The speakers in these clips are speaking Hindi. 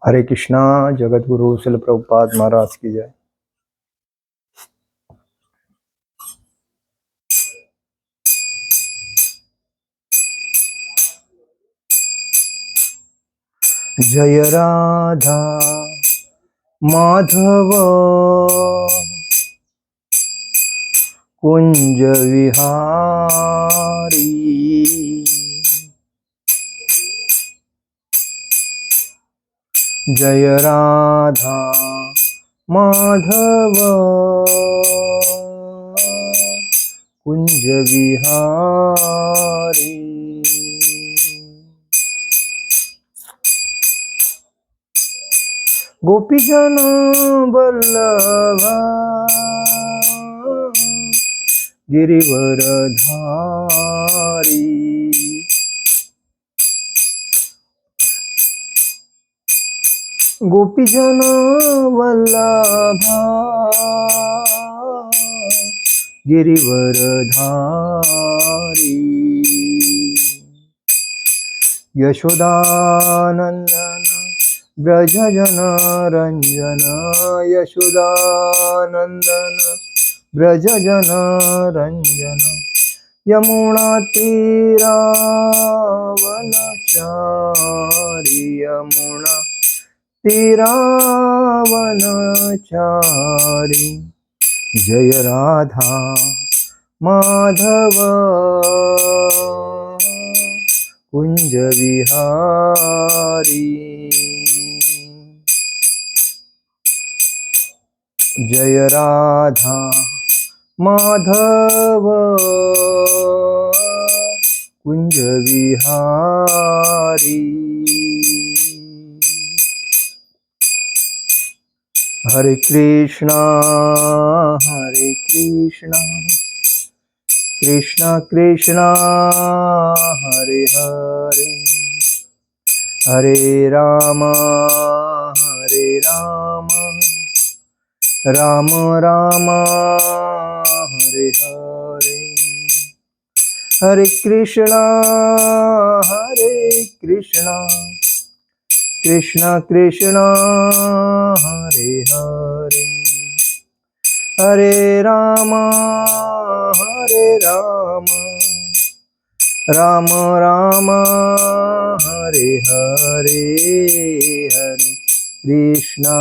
हरे कृष्णा। जगत गुरु शिल प्रभुपाद महाराज की जय। जय राधा माधव कुंज विहारी, जय राधा माधव कुंज विहारी। गोपीजन वल्लभा गिरिवरधारी, गोपीजन वल्लभा गिरिवरधारी, यशोदानंदन ब्रजजन रंजन, यशोदानंदन ब्रजजन रंजन, यमुना तीरावनचारी, यमुना तीरावनचारी। जय राधा माधव कुंज विहारी, जय राधा माधव कुंज विहारी। हरे कृष्णा कृष्णा कृष्णा हरे हरे, हरे राम राम राम हरे हरे, हरे कृष्णा कृष्णा कृष्णा हरे हरे, हरे राम राम राम हरे हरे, हरे कृष्णा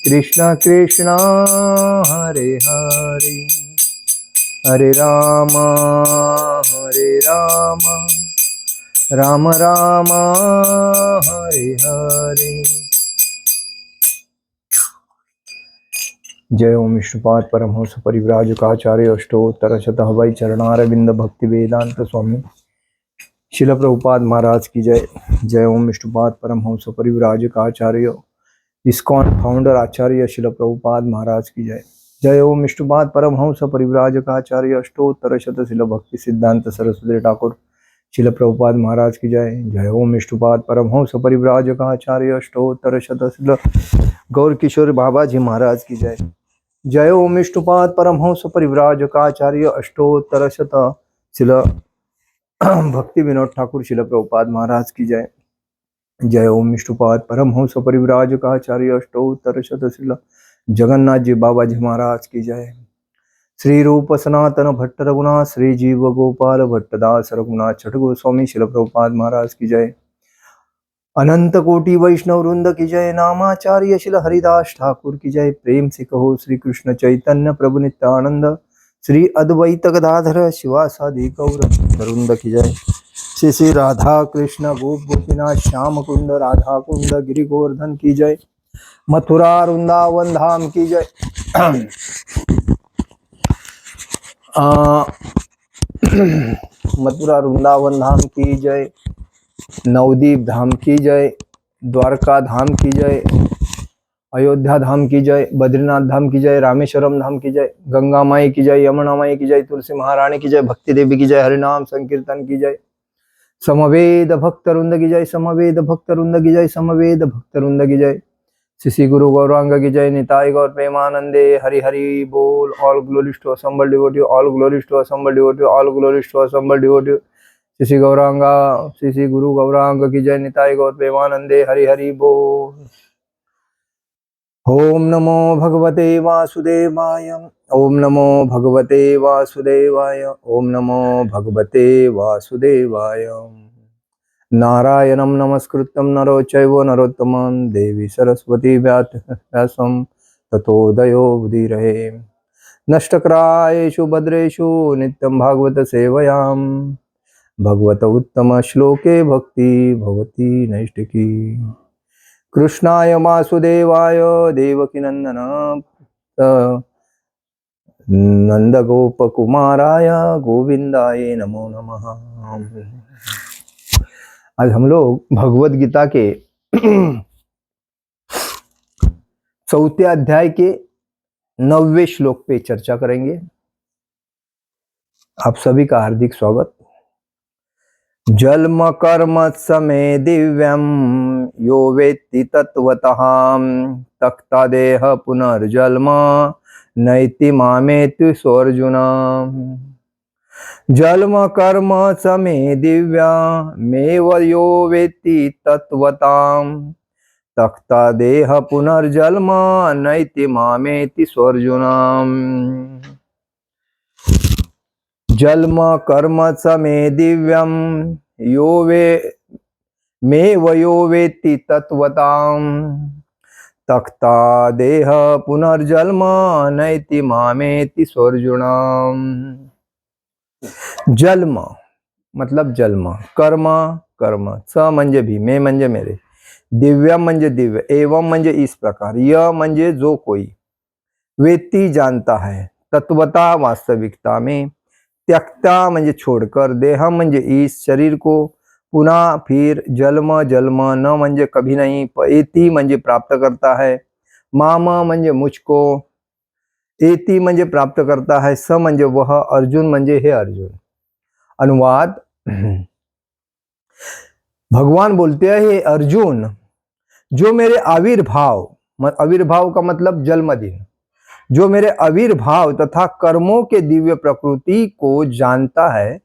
कृष्णा कृष्णा हरे हरे, हरे राम राम राम हरे हरे। जय ओम विष्णुपाद परमहंस परिव्राजकाचार्य अष्टोत्तर शतहवै चरणारविंद भक्ति वेदांत स्वामी शिल प्रभुपाद महाराज की जय। जय ओम विष्णुपाद परमहंस परिव्राजकाचार्य इस्कॉन फाउंडर आचार्य शिल प्रभुपाद महाराज की जय। जय ओम विष्णुपाद परमहंस परिव्राजकाचार्य अष्टोत्तर शतशिल भक्ति सिद्धांत सरस्वती ठाकुर शिल प्रभुपाद महाराज की जय। जय ओम विष्णुपाद परमहंस परिव्राजकाचार्य अष्टोत्तर शतशिल गौर किशोर बाबा जी महाराज की जय। जय ओम विष्णुपाद परमहंस परिव्राजकाचार्य अष्टोत्तर शतशिल भक्ति विनोद ठाकुर शिल प्रभुपाद महाराज की जय। जय ओम विष्णुपाद परमहंस परिव्राजकाचार्य अष्टोत्तर शतशिल जगन्नाथ जी बाबा जी महाराज की जय। श्री रूप सनातन भट्ट रघुनाथ श्री जीव गोपाल भट्टदास रघुनाथ छठ गोस्वामी शिल प्रभुपाद महाराज की जय। अनंत कोटि वैष्णव वृंद की जय। नामाचार्य शिल हरिदास ठाकुर की जय। प्रेम से कहो श्री कृष्ण चैतन्य प्रभु नित्यानंद श्री अद्वैत गदाधर शिवासादि गौर वृंद की जय। श्री श्री राधा कृष्ण गोप गोपीनाथ श्याम कुंड राधा कुंड गिरि गोवर्धन की जय। मथुरा वृंदावन धाम की जय। मथुरा वृंदावन धाम की जय। नवदीप धाम की जय। द्वारका धाम की जय। अयोध्या धाम की जय। बद्रीनाथ धाम की जय। रामेश्वरम धाम की जय। गंगा माई की जय। यमुना माई की जय। तुलसी महारानी की जय। भक्ति देवी की जय। हरिनाम संकीर्तन की जय। समवेद भक्त वृंद की जय। समवेद भक्त वृंद की जय। समवेद भक्त वृंद की जय। श्री गुरु गौरांग की जय। निताई गौर प्रेमानंदे हरि हरि बोल। All glories to assembled devotees, all glories to assembled devotees, all glories to assembled devotees. Shri Shri Gauranga Shri Shri Guru Gaurang की जय। निताय गौर प्रेमानंदे हरि हरि बोल। ओम नमो भगवते वासुदेवाय। ओम नमो भगवते वासुदेवाय। ओम नमो भगवते वासुदेवाय। नारायणं नमस्कृत्यं नरो चैव नरोत्तमं देवी सरस्वती व्यासं ततो दयो उदीरये। नष्टक्रायेषु भद्रेषु नित्यं भागवत सेवयां भगवत उत्तम श्लोके भक्ति भवति नैष्टिकी। कृष्णाय वासुदेवाय देवकीनंदन नंदगोपकुमाराय गोविंदाय नमो नमः। आज हम लोग भगवद गीता के 4थे अध्याय के 9वें श्लोक पे चर्चा करेंगे। आप सभी का हार्दिक स्वागत। जन्म कर्म समे दिव्यम यो वेत्ति तत्वतः तक्ता देह पुनर्जन्म नैति मामेति सोऽर्जुन। जन्म कर्म समे दिव्यमेव यो वेत्ति तत्वतां तक्ता देह पुनर्जन्म नैति मामेति सोऽर्जुन। जन्म कर्म समे दिव्यम यो वेत्ति तत्वतां तक्ता देह पुनर्जन्म नैति मामेति सोऽर्जुन। जन्म मतलब जन्म, कर्म कर्म, स म्हणजे भी, मे म्हणजे मेरे, दिव्यम म्हणजे दिव्य, एवं म्हणजे इस प्रकार, यह म्हणजे जो कोई, वेत्ति जानता है, तत्वता वास्तविकता में, त्यक्ता म्हणजे छोड़कर, देह म्हणजे इस शरीर को, पुनः फिर, जन्म जन्म न म्हणजे कभी नहीं, एति म्हणजे प्राप्त करता है, माम म्हणजे मुझको, एति म्हणजे प्राप्त करता है, स म्हणजे वह, अर्जुन म्हणजे हे अर्जुन। अनुवाद, भगवान बोलते हैं हे अर्जुन, जो मेरे आविर्भाव, आविर्भाव का मतलब जन्मदिन, जो मेरे आविर्भाव तथा कर्मों के दिव्य प्रकृति को जानता है,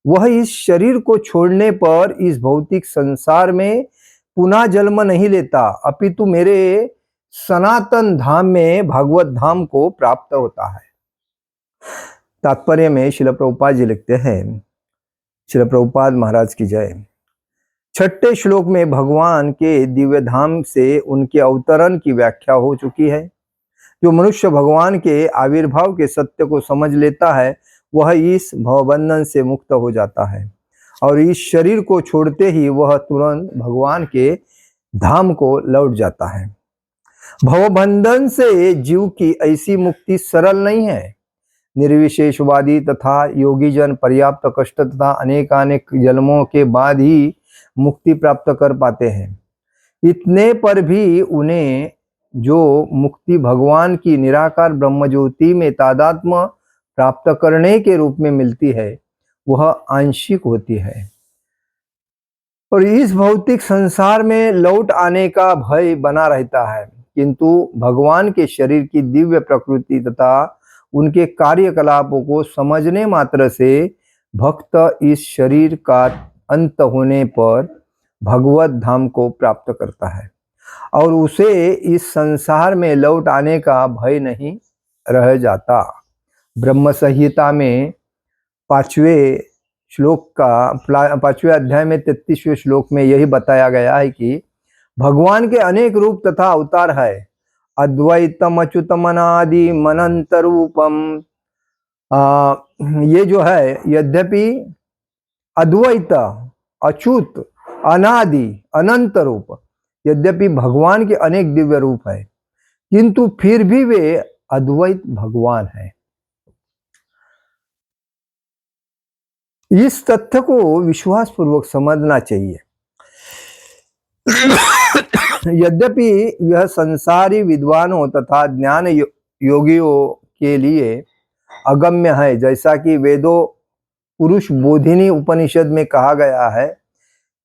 वह इस शरीर को छोड़ने पर इस भौतिक संसार में पुनः जन्म नहीं लेता, अपितु मेरे सनातन धाम में भागवत धाम को प्राप्त होता है। तात्पर्य में श्रील प्रभुपाद जी लिखते हैं, श्रील प्रभुपाद महाराज की जय। 6ठे श्लोक में भगवान के दिव्य धाम से उनके अवतरण की व्याख्या हो चुकी है। जो मनुष्य भगवान के आविर्भाव के सत्य को समझ लेता है, वह इस भवबंधन से मुक्त हो जाता है और इस शरीर को छोड़ते ही वह तुरंत भगवान के धाम को लौट जाता है। भवबंधन से जीव की ऐसी मुक्ति सरल नहीं है। निर्विशेषवादी तथा योगी जन पर्याप्त कष्ट तथा अनेकानेक जन्मों के बाद ही मुक्ति प्राप्त कर पाते हैं। इतने पर भी उन्हें जो मुक्ति भगवान की निराकार ब्रह्म ज्योति में तादात्म्य प्राप्त करने के रूप में मिलती है, वह आंशिक होती है और इस भौतिक संसार में लौट आने का भय बना रहता है। किंतु भगवान के शरीर की दिव्य प्रकृति तथा उनके कार्यकलापों को समझने मात्र से भक्त इस शरीर का अंत होने पर भगवत धाम को प्राप्त करता है और उसे इस संसार में लौट आने का भय नहीं रह जाता। ब्रह्म संहिता में 5वें अध्याय में 33वें श्लोक में यही बताया गया है कि भगवान के अनेक रूप तथा अवतार है। अद्वैतम अच्युतम अनादि अनंत रूपम, ये जो है, यद्यपि अद्वैत, अच्युत, अनादि, अनंत रूप, यद्यपि भगवान के अनेक दिव्य रूप है, किंतु फिर भी वे अद्वैत भगवान है। इस तथ्य को विश्वास पूर्वक समझना चाहिए। यद्यपि यह संसारी विद्वानों तथा ज्ञान योगियों के लिए अगम्य है, जैसा कि वेदों पुरुष बोधिनी उपनिषद में कहा गया है,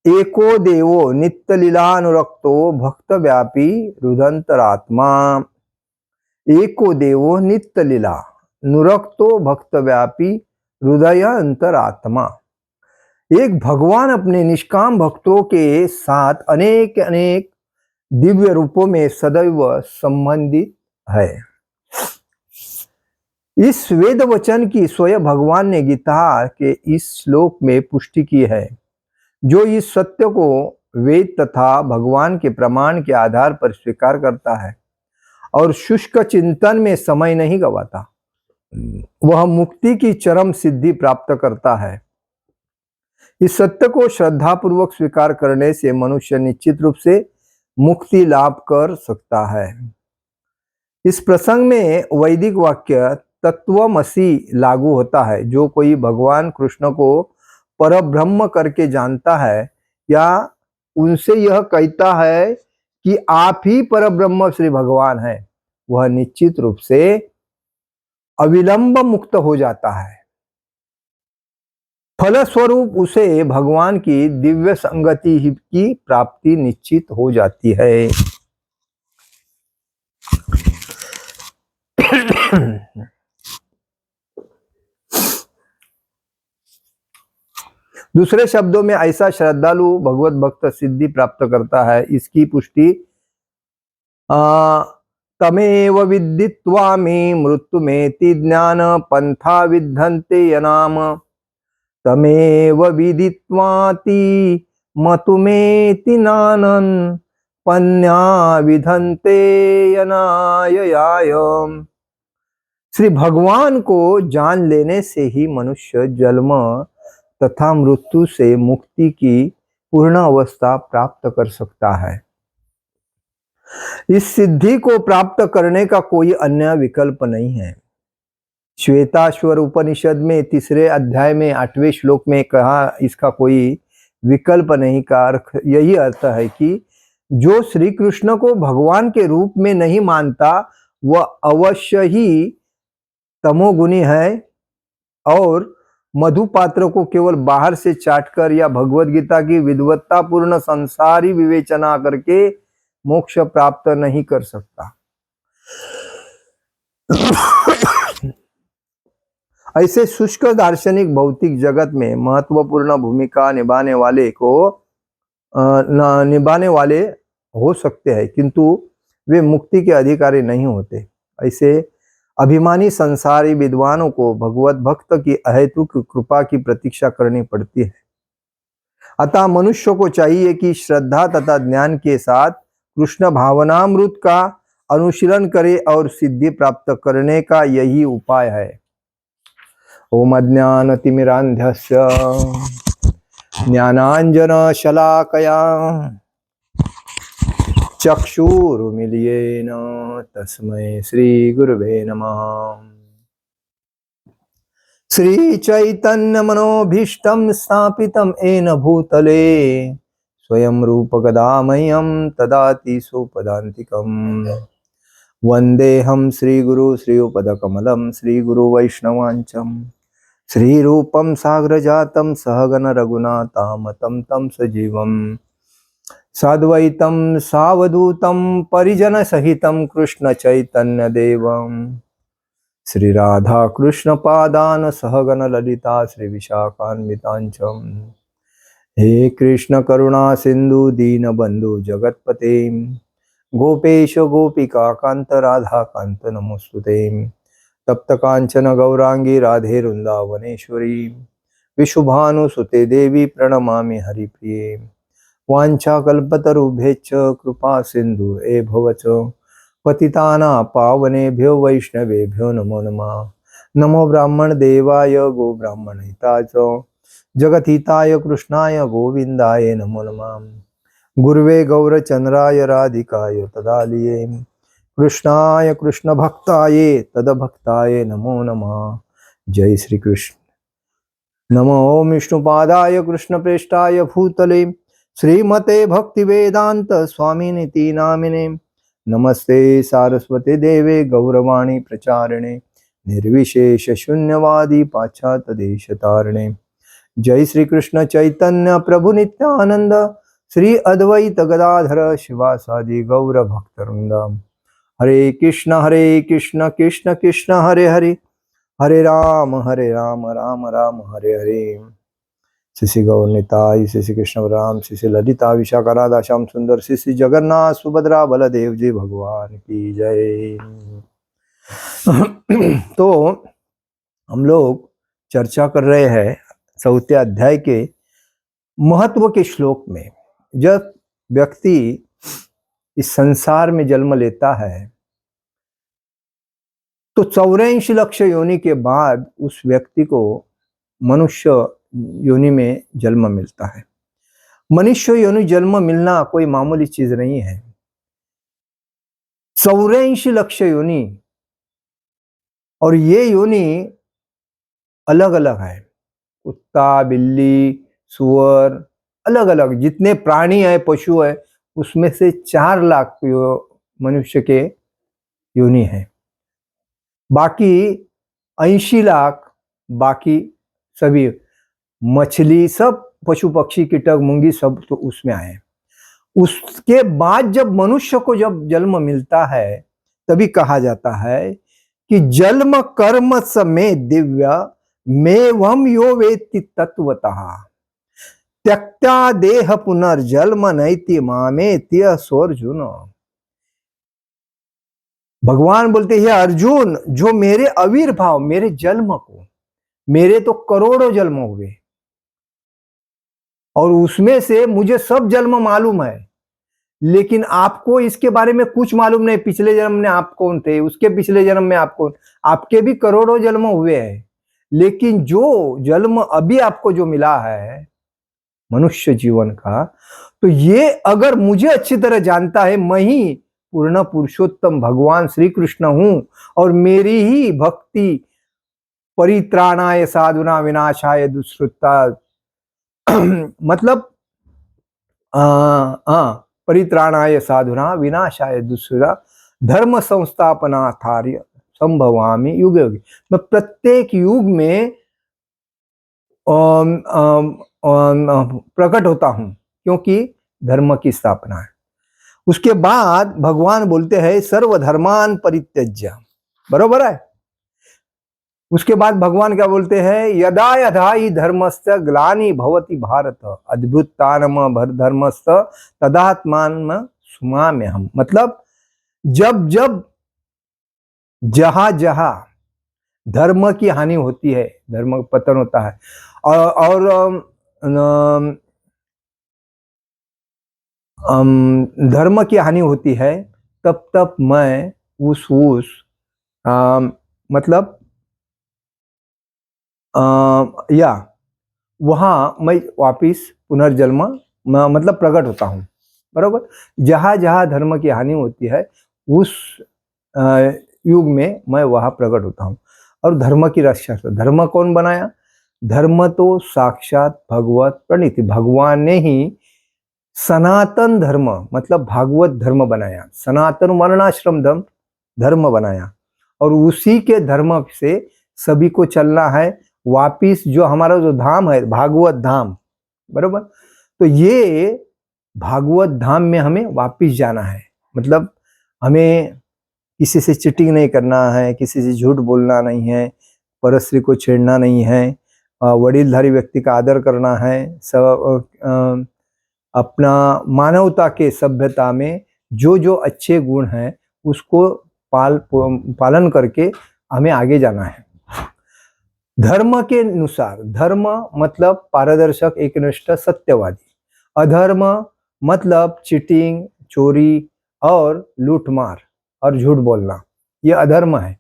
एको देवो नित्य लीलानुरक्तो भक्त व्यापी रुदंतरात्मा। एको देवो नित्य लीला नुरक्तो भक्त व्यापी हृदय अंतरात्मा। एक भगवान अपने निष्काम भक्तों के साथ अनेक अनेक दिव्य रूपों में सदैव संबंधित है। इस वेद वचन की स्वयं भगवान ने गीता के इस श्लोक में पुष्टि की है। जो इस सत्य को वेद तथा भगवान के प्रमाण के आधार पर स्वीकार करता है और शुष्क चिंतन में समय नहीं गवाता, वह मुक्ति की चरम सिद्धि प्राप्त करता है। इस सत्य को श्रद्धापूर्वक स्वीकार करने से मनुष्य निश्चित रूप से मुक्ति लाभ कर सकता है। इस प्रसंग में वैदिक वाक्य तत्वमसि लागू होता है। जो कोई भगवान कृष्ण को परब्रह्म करके जानता है या उनसे यह कहता है कि आप ही परब्रह्म श्री भगवान हैं, वह निश्चित रूप से अविलंब मुक्त हो जाता है। फलस्वरूप उसे भगवान की दिव्य संगति की प्राप्ति निश्चित हो जाती है। दूसरे शब्दों में ऐसा श्रद्धालु भगवत भक्त सिद्धि प्राप्त करता है। इसकी पुष्टि तमेव विदित्वा मे मृत्युमेति ज्ञान पंथा विद्धन्ते यनाम तमेव विदित्वाति मतुमेति नानन पन्या विधन्ते यनाययाय। श्री भगवान को जान लेने से ही मनुष्य जन्म तथा मृत्यु से मुक्ति की पूर्ण अवस्था प्राप्त कर सकता है। इस सिद्धि को प्राप्त करने का कोई अन्य विकल्प नहीं है। श्वेताश्वर उपनिषद में 3 अध्याय में 8वें श्लोक में कहा, इसका कोई विकल्प नहीं का अर्थ यही अर्थ है कि जो श्री कृष्ण को भगवान के रूप में नहीं मानता वह अवश्य ही तमोगुणी है और मधुपात्र को केवल बाहर से चाटकर या भगवत गीता की विद्वत्तापूर्ण संसारी विवेचना करके मोक्ष प्राप्त नहीं कर सकता। ऐसे शुष्क दार्शनिक भौतिक जगत में महत्वपूर्ण भूमिका निभाने वाले हो सकते हैं, किंतु वे मुक्ति के अधिकारी नहीं होते। ऐसे अभिमानी संसारी विद्वानों को भगवत भक्त की अहेतुक कृपा की प्रतीक्षा करनी पड़ती है। अतः मनुष्य को चाहिए कि श्रद्धा तथा ज्ञान के साथ कृष्ण भावनामृत का अनुशीलन करे और सिद्धि प्राप्त करने का यही उपाय है। ओम अज्ञानतिमिरान्धस्य ज्ञानाञ्जनशलाकया चक्षुरुन्मीलितेन तस्मै श्रीगुरुवे नमः। श्रीचैतन्यमनोभीष्टं स्थापितं येन भूतले स्वयं रूपकदामह्यं ददाति स्वपदान्तिकम्। वन्देऽहं श्रीगुरु श्रीयुपदकमलं श्रीगुरुवैष्णवांचम् श्रीरूपं साग्रजातं सहगण रघुनाथामतं तं सजीवम् साद्वैतं सावधूतं परिजन सहितं कृष्ण चैतन्य देवं श्री राधा कृष्ण पादान सहगण ललिता श्री विशाखान्वितांचम। हे कृष्ण करुणा सिंधु दीनबंधु जगतपते गोपेश गोपिका कांत राधा कांत नमोस्तुते। तप्त कांचन गौरांगी राधे वृंदावनेश्वरी विशुभानुसुते देवी प्रणमामि हरिप्रिये। वाञ्छाकल्पतरुभ्यश्च कृपा सिन्धु भवच पतितानां पावनेभ्यो वैष्णवेभ्यो नमो नमः। नमो ब्राह्मण देवाय गो ब्राह्मणहिताय च जगद्हिताय कृष्णाय गोविन्दाय नमो नमः। गुरुवे गौरचन्द्राय राधिकाय तदालये कृष्णाय कृष्ण भक्ताय तदभक्ताय नमो नमः। जय श्री कृष्ण। नमो विष्णुपादाय कृष्ण प्रेष्ठाय भूतले श्रीमते भक्ति वेदांत स्वामिनिति नामिने। नमस्ते सारस्वती देवे गौरवाणी प्रचारिणे निर्विशेष शून्यवादी पाश्चात्य देश तारिणे। जय श्री कृष्ण चैतन्य प्रभु नित्यानंद श्री अद्वैत गदाधर शिवासादि गौर भक्तवृंद। हरे कृष्ण कृष्ण कृष्ण हरे हरे हरे राम राम राम हरे हरे। श्री श्री गौर निताई, श्री श्री कृष्ण बलराम, श्री श्री ललिता विशाखा राधा श्याम सुंदर, श्री श्री जगन्नाथ सुभद्रा बलदेव जी भगवान की जय। तो हम लोग चर्चा कर रहे हैं 4वें अध्याय के महत्व के श्लोक में। जब व्यक्ति इस संसार में जन्म लेता है तो 84 लाख योनि के बाद उस व्यक्ति को मनुष्य योनि में जन्म मिलता है। मनुष्य योनि जन्म मिलना कोई मामूली चीज नहीं है। 84 लाख योनि, और ये योनि अलग अलग है। कुत्ता, बिल्ली, सुअर, अलग अलग जितने प्राणी है, पशु है, उसमें से 4 लाख मनुष्य के योनि है। बाकी 80 लाख बाकी सभी मछली, सब पशु पक्षी कीटक मुंगी सब तो उसमें आए। उसके बाद जब मनुष्य को जब जन्म मिलता है तभी कहा जाता है कि जन्म कर्म समे दिव्य मेवम यो वेत्ति तत्वतः त्यक्ता देह पुनर्जन्म नैति मामे त्य सोर्जुन। भगवान बोलते हैं अर्जुन, जो मेरे आविर्भाव, मेरे जन्म को, मेरे तो करोड़ों जन्म हुए और उसमें से मुझे सब जन्म मालूम है, लेकिन आपको इसके बारे में कुछ मालूम नहीं। पिछले जन्म में आप कौन थे, उसके पिछले जन्म में आप कौन, आपके भी करोड़ों जन्म हुए हैं, लेकिन जो जन्म अभी आपको जो मिला है मनुष्य जीवन का, तो ये अगर मुझे अच्छी तरह जानता है, मैं ही पूर्ण पुरुषोत्तम भगवान श्री कृष्ण हूं और मेरी ही भक्ति परित्राणाय साधुना विनाशाय दुष्कृता मतलब परित्राणाय साधुना विनाशाय दुष्कृता धर्म संस्थापनार्थाय संभवामि युग युग। मैं प्रत्येक युग में प्रकट होता हूं क्योंकि धर्म की स्थापना है। उसके बाद भगवान बोलते हैं सर्वधर्मान परित्यज्य, बरोबर है। उसके बाद भगवान क्या बोलते हैं, यदा यदा ही धर्मस्य ग्लानि भवति भारत अद्भुतानम धर्मस्य तदात्मान सुमाम्यहम्। मतलब जब जब जहां जहां धर्म की हानि होती है, धर्म का पतन होता है, और धर्म की हानि होती है, तब तब मैं उस मतलब या वहां मैं वापिस पुनर्जन्म मतलब प्रकट होता हूं, बरोबर। जहां जहां धर्म की हानि होती है उस युग में मैं वहां प्रकट होता हूं और धर्म की रक्षा। धर्म कौन बनाया? धर्म तो साक्षात भगवत प्रणीति, भगवान ने ही सनातन धर्म मतलब भागवत धर्म बनाया, सनातन वर्णाश्रम धर्म बनाया, और उसी के धर्म से सभी को चलना है वापिस जो हमारा जो धाम है भागवत धाम, बरोबर। तो ये भागवत धाम में हमें वापिस जाना है। मतलब हमें किसी से चीटिंग नहीं करना है, किसी से झूठ बोलना नहीं है, परस्त्री को छेड़ना नहीं है, वडीलधारी व्यक्ति का आदर करना है, सब अपना मानवता के सभ्यता में जो जो अच्छे गुण हैं उसको पालन करके हमें आगे जाना है धर्म के अनुसार। धर्म मतलब पारदर्शक, एकनिष्ठ, सत्यवादी। अधर्म मतलब चीटिंग, चोरी और लूटमार और झूठ बोलना, ये अधर्म है।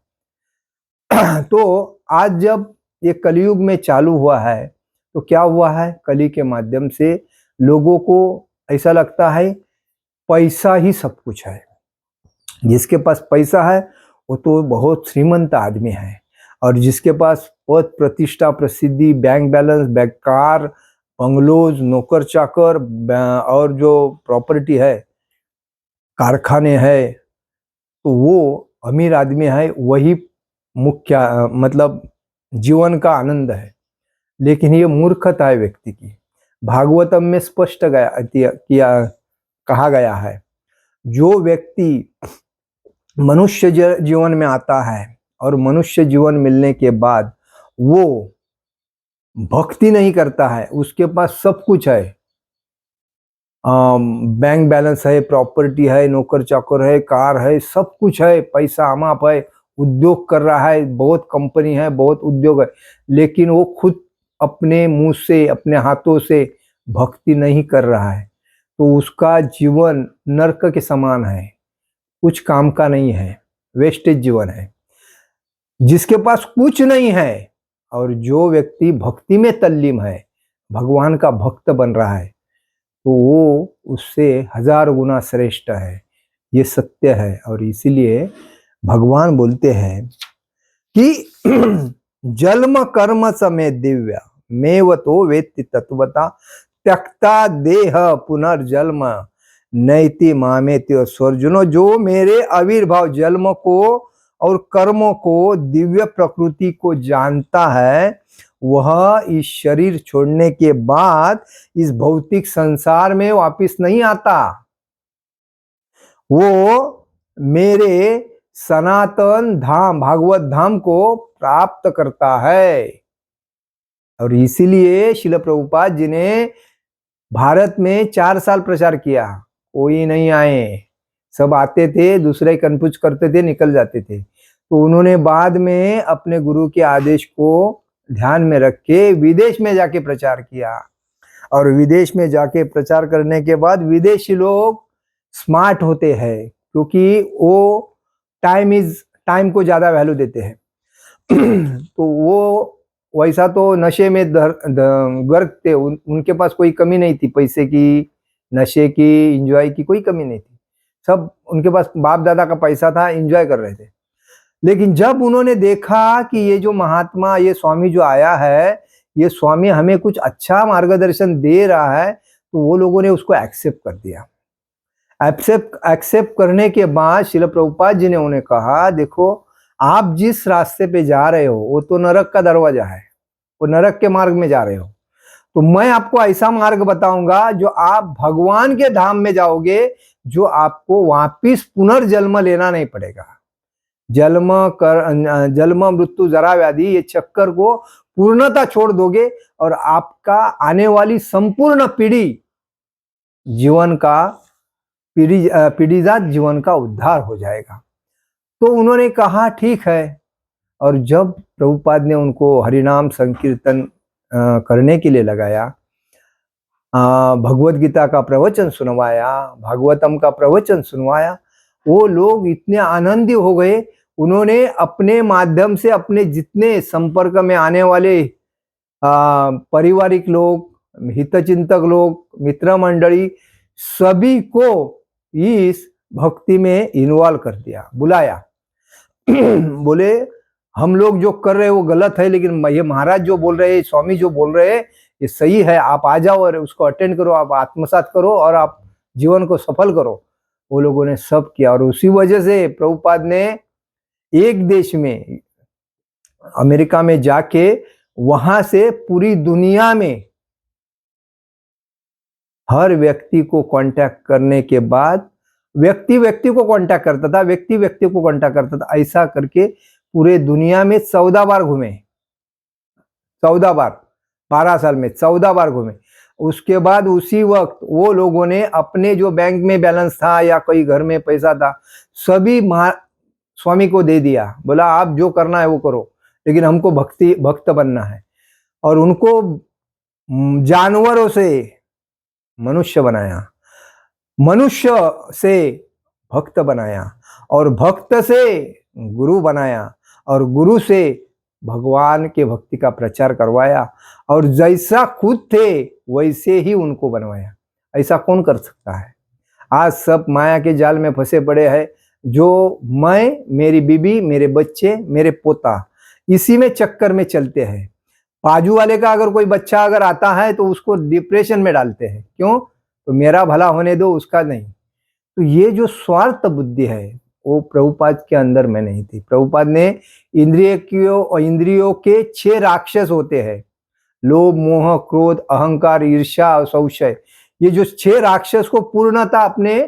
तो आज जब ये कलयुग में चालू हुआ है तो क्या हुआ है, कली के माध्यम से लोगों को ऐसा लगता है पैसा ही सब कुछ है। जिसके पास पैसा है वो तो बहुत श्रीमंत आदमी है, और जिसके पास पद, प्रतिष्ठा, प्रसिद्धि, बैंक बैलेंस, कार, बंगलोज, नौकर चाकर और जो प्रॉपर्टी है, कारखाने है, तो वो अमीर आदमी है, वही मुख्य मतलब जीवन का आनंद है। लेकिन ये मूर्खता है व्यक्ति की। भागवतम में स्पष्ट कहा गया है, जो व्यक्ति मनुष्य जीवन में आता है और मनुष्य जीवन मिलने के बाद वो भक्ति नहीं करता है, उसके पास सब कुछ है, बैंक बैलेंस है, प्रॉपर्टी है, नौकर चाकर है, कार है, सब कुछ है, पैसा अमाप है, उद्योग कर रहा है, बहुत कंपनी है, बहुत उद्योग है, लेकिन वो खुद अपने मुंह से, अपने हाथों से भक्ति नहीं कर रहा है, तो उसका जीवन नरक के समान है, कुछ काम का नहीं है, वेस्टेज जीवन है। जिसके पास कुछ नहीं है और जो व्यक्ति भक्ति में तल्लीन है, भगवान का भक्त बन रहा है, तो वो उससे 1000 गुना श्रेष्ठ है, ये सत्य है। और इसीलिए भगवान बोलते हैं कि जन्म कर्म समय दिव्य मेव तो वेत्ति तत्वता त्यक्ता देह पुनर्जन्म नैति मामेति स्वर्जुनो, जो मेरे आविर्भाव जन्म को और कर्मों को, दिव्य प्रकृति को जानता है, वह इस शरीर छोड़ने के बाद इस भौतिक संसार में वापस नहीं आता, वो मेरे सनातन धाम भागवत धाम को प्राप्त करता है। और इसीलिए शिल प्रभुपाद जी ने भारत में 4 साल प्रचार किया, कोई नहीं आए, सब आते थे, दूसरे कन्फ्यूज करते थे, निकल जाते थे। तो उन्होंने बाद में अपने गुरु के आदेश को ध्यान में रख के विदेश में जाके प्रचार किया, और विदेश में जाके प्रचार करने के बाद विदेशी लोग स्मार्ट होते हैं, क्योंकि वो टाइम को ज्यादा वैल्यू देते हैं। तो वो वैसा तो नशे में गर्क थे, उनके पास कोई कमी नहीं थी, पैसे की, नशे की, एंजॉय की कोई कमी नहीं थी, सब उनके पास बाप दादा का पैसा था, एंजॉय कर रहे थे। लेकिन जब उन्होंने देखा कि ये जो महात्मा, ये स्वामी जो आया है, ये स्वामी हमें कुछ अच्छा मार्गदर्शन दे रहा है, तो वो लोगों ने उसको एक्सेप्ट कर दिया। एक्सेप्ट करने के बाद शिल प्रभुपाद जी ने उन्हें कहा, देखो आप जिस रास्ते पे जा रहे हो वो तो नरक का दरवाजा है, वो नरक के मार्ग में जा रहे हो, तो मैं आपको ऐसा मार्ग बताऊंगा जो आप भगवान के धाम में जाओगे, जो आपको वापिस पुनर्जन्म लेना नहीं पड़ेगा। जन्म मृत्यु जरा व्याधि, ये चक्कर को पूर्णता छोड़ दोगे और आपका आने वाली संपूर्ण पीढ़ी जीवन का पीढ़ीजात जीवन का उद्धार हो जाएगा। तो उन्होंने कहा ठीक है, और जब प्रभुपाद ने उनको हरिनाम संकीर्तन करने के लिए लगाया, भगवत गीता का प्रवचन सुनवाया, भागवतम का प्रवचन सुनवाया, वो लोग इतने आनंदित हो गए, उन्होंने अपने माध्यम से अपने जितने संपर्क में आने वाले पारिवारिक लोग, हितचिंतक लोग, मित्र मंडली, सभी को इस भक्ति में इन्वॉल्व कर दिया, बुलाया। बोले हम लोग जो कर रहे हैं वो गलत है, लेकिन ये महाराज जो बोल रहे हैं, स्वामी जो बोल रहे हैं, ये सही है, आप आ जाओ और उसको अटेंड करो, आप आत्मसात करो और आप जीवन को सफल करो। वो लोगों ने सब किया, और उसी वजह से प्रभुपाद ने एक देश में, अमेरिका में जाके, वहां से पूरी दुनिया में हर व्यक्ति को कांटेक्ट करने के बाद, व्यक्ति व्यक्ति को कांटेक्ट करता था, व्यक्ति व्यक्ति को कांटेक्ट करता था, ऐसा करके पूरे दुनिया में 14 बार घूमे, 14 बार, 12 साल में 14 बार घूमे। उसके बाद उसी वक्त वो लोगों ने अपने जो बैंक में बैलेंस था या कोई घर में पैसा था, सभी स्वामी को दे दिया, बोला आप जो करना है वो करो, लेकिन हमको भक्त बनना है। और उनको जानवरों से मनुष्य बनाया, मनुष्य से भक्त बनाया, और भक्त से गुरु बनाया, और गुरु से भगवान के भक्ति का प्रचार करवाया, और जैसा खुद थे वैसे ही उनको बनवाया। ऐसा कौन कर सकता है? आज सब माया के जाल में फंसे पड़े हैं, जो मैं, मेरी बीबी, मेरे बच्चे, मेरे पोता, इसी में चक्कर में चलते हैं। बाजू वाले का अगर कोई बच्चा अगर आता है तो उसको डिप्रेशन में डालते हैं, क्यों? तो मेरा भला होने दो, उसका नहीं। तो ये जो स्वार्थ बुद्धि है वो प्रभुपाद के अंदर में नहीं थी। प्रभुपाद ने इंद्रियों के 6 राक्षस होते हैं, लोभ, मोह, क्रोध, अहंकार, ईर्ष्या और संशय, ये जो 6 राक्षस को पूर्णतः अपने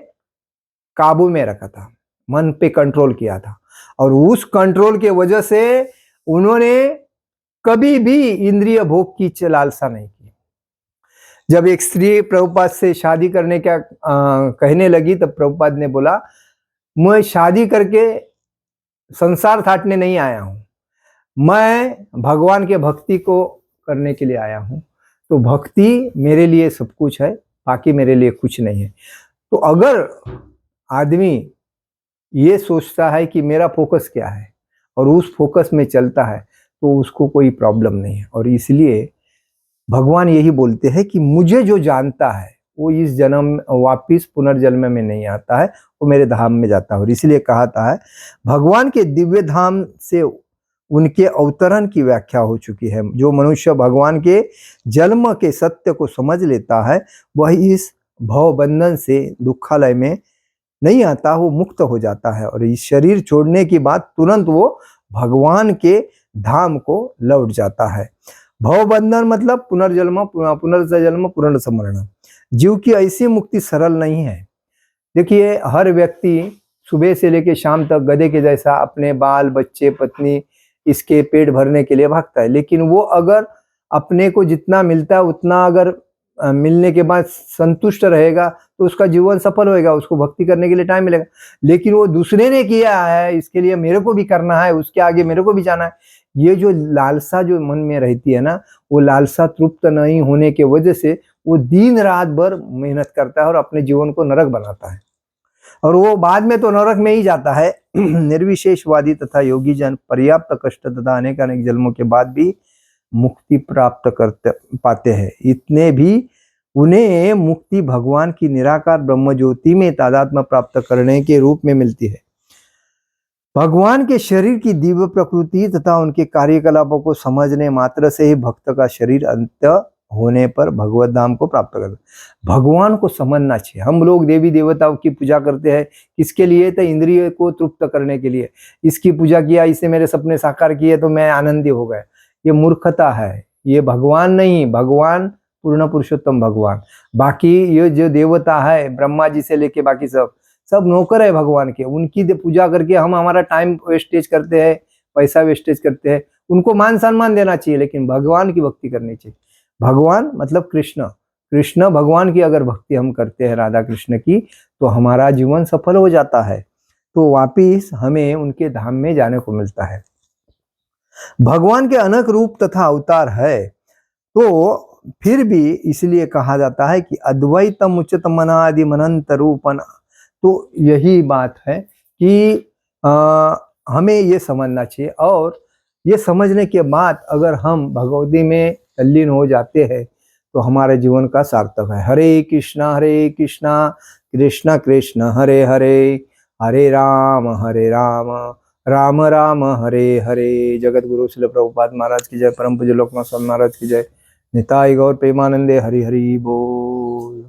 काबू में रखा था, मन पे कंट्रोल किया था, और उस कंट्रोल के वजह से उन्होंने कभी भी इंद्रिय भोग की लालसा नहीं की। जब एक स्त्री प्रभुपाद से शादी करने का कहने लगी, तब प्रभुपाद ने बोला, मैं शादी करके संसार थाटने नहीं आया हूं, मैं भगवान के भक्ति को करने के लिए आया हूं। तो भक्ति मेरे लिए सब कुछ है, बाकी मेरे लिए कुछ नहीं है। तो अगर आदमी ये सोचता है कि मेरा फोकस क्या है और उस फोकस में चलता है, तो उसको कोई प्रॉब्लम नहीं है। और इसलिए भगवान यही बोलते हैं कि मुझे जो जानता है वो इस जन्म वापिस पुनर्जन्म में नहीं आता है, वो मेरे धाम में जाता है। और इसलिए कहा है भगवान के दिव्य धाम से उनके अवतरण की व्याख्या हो चुकी है। जो मनुष्य भगवान के जन्म के सत्य को समझ लेता है, वह इस भव बंधन से दुखालय में नहीं आता, वो मुक्त हो जाता है। और इस शरीर छोड़ने की बात तुरंत वो भगवान के धाम को लौट जाता है। भव बंधन मतलब पुनर्जन्म, पुनर्जन्म, पुनर्स्मरण। जीव की ऐसी मुक्ति सरल नहीं है। देखिए, हर व्यक्ति सुबह से लेकर शाम तक गधे के जैसा अपने बाल बच्चे पत्नी इसके पेट भरने के लिए भागता है, लेकिन वो अगर अपने को जितना मिलता है उतना अगर मिलने के बाद संतुष्ट रहेगा तो उसका जीवन सफल होएगा, उसको भक्ति करने के लिए टाइम मिलेगा। लेकिन वो दूसरे ने किया है, इसके लिए मेरे को भी करना है, उसके आगे मेरे को भी जाना है, ये जो लालसा जो मन में रहती है ना, वो लालसा तृप्त नहीं होने के वजह से वो दिन रात भर मेहनत करता है और अपने जीवन को नरक बनाता है। और वो बाद में तो नरक में ही जाता है। निर्विशेषवादी तथा योगी जन पर्याप्त कष्ट तथा अनेक अनेक जन्मों के बाद भी मुक्ति प्राप्त करते पाते हैं। इतने भी उन्हें मुक्ति भगवान की निराकार ब्रह्म ज्योति में तादात्म्य प्राप्त करने के रूप में मिलती है। भगवान के शरीर की दिव्य प्रकृति तथा उनके कार्यकलापों को समझने मात्र से ही भक्त का शरीर अंत होने पर भगवत धाम को प्राप्त करता है। भगवान को समझना चाहिए। हम लोग देवी देवताओं की पूजा करते हैं, किसके लिए? तो इंद्रिय को तृप्त करने के लिए। इसकी पूजा किया, इससे मेरे सपने साकार किए तो मैं आनंदी हो गया। ये मूर्खता है, ये भगवान नहीं। भगवान पूर्ण पुरुषोत्तम भगवान। बाकी ये जो देवता है, ब्रह्मा जी से लेके बाकी सब नौकर है भगवान के। उनकी पूजा करके हम हमारा टाइम वेस्टेज करते हैं, पैसा वेस्टेज करते हैं। उनको मान सम्मान देना चाहिए, लेकिन भगवान की भक्ति करनी चाहिए। भगवान मतलब कृष्ण भगवान की अगर भक्ति हम करते हैं, राधा कृष्ण की, तो हमारा जीवन सफल हो जाता है। तो वापिस हमें उनके धाम में जाने को मिलता है। भगवान के अनेक रूप तथा अवतार है, तो फिर भी इसलिए कहा जाता है कि अद्वैतम उच्चतम अनादि अनंत रूपन। तो यही बात है कि हमें ये समझना चाहिए। और ये समझने के बाद अगर हम भगवती में तल्लीन हो जाते हैं तो हमारे जीवन का सार्थक है। हरे कृष्णा कृष्णा कृष्ण हरे हरे, हरे राम राम राम हरे हरे। जगत गुरु श्रील प्रभुपाद महाराज की जय। परम पूज्य लोकनाथ स्वामी महाराज की जय। निताई गौर प्रेमानंदे हरि हरि बोल।